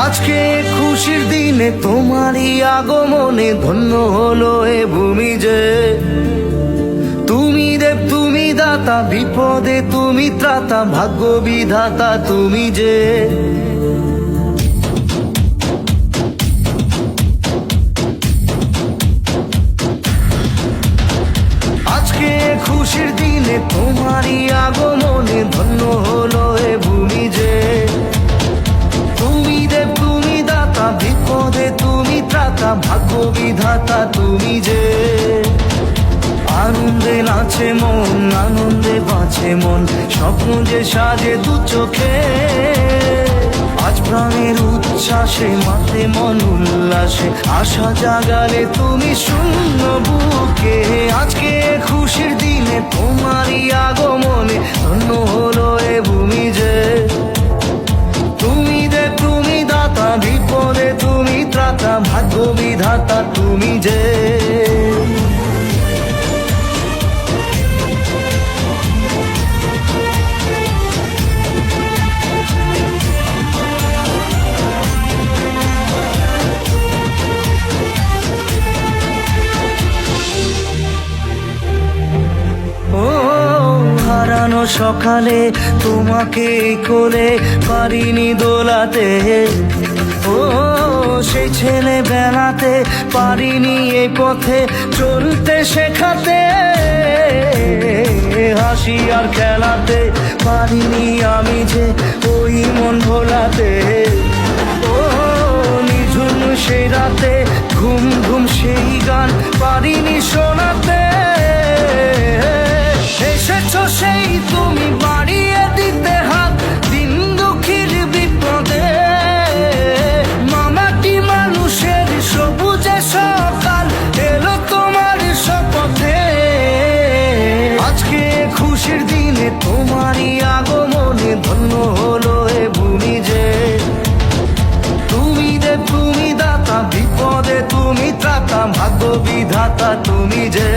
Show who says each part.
Speaker 1: আজকে খুশির দিনে তোমারই আগমনে ধন্য হলো এ ভূমি যে। তুমি দেব তুমি দাতা, বিপদে তুমি ত্রাতা, ভাগ্য বিধাতা তুমি যে। আজকে খুশির দিনে তোমারই আগমনে ধন্য হলো এ ভূমি যে। তুমি দেব তুমি দাতা, বিপদে তুমি ত্রাতা, ভাগ্য বিধাতা তুমি যে। আনন্দে নাচে মন, আনন্দে বাঁচে মন, স্বপ্ন যে সাজে দু চোখে। আজ প্রাণের উচ্ছ্বাসে মাতে মন উল্লাসে, আশা জাগালে তুমি শূন্য বুকে। আজকে খুশির দিনে তোমারই আগমনে ধন্য হলো এ ভূমি যে। তুমি দেব তুমি দাতা, বিপদে তুমি ত্রাতা, ভাগ্য বিধাতা তুমি যে। হারানো সকালে তোমাকে কোলে পারিনি দোলাতে, ও সেই ছেলে বেলাতে পারিনি এই পথে চলতে শেখাতে। হাসি আর খেলাতে পারিনি আমি যে ওই মন ভোলাতে। ও নিঝুম সেই রাতে ঘুম ঘুম সেই গান পারিনি শোনাতে। এসেছো সেই তুমি বাড়িয়ে দিতে হাত দিন দুঃখীর বিপদে। মামাটি মানুষের সবুজে সকাল এলো তোমার শপথে। আজকে খুশির দিনে তোমারই আগমনে ধন্য হলো এ ভূমি যে। তুমি দেব তুমি দাতা, বিপদে তুমি ত্রাতা, ভাগ্য বিধাতা তুমি যে।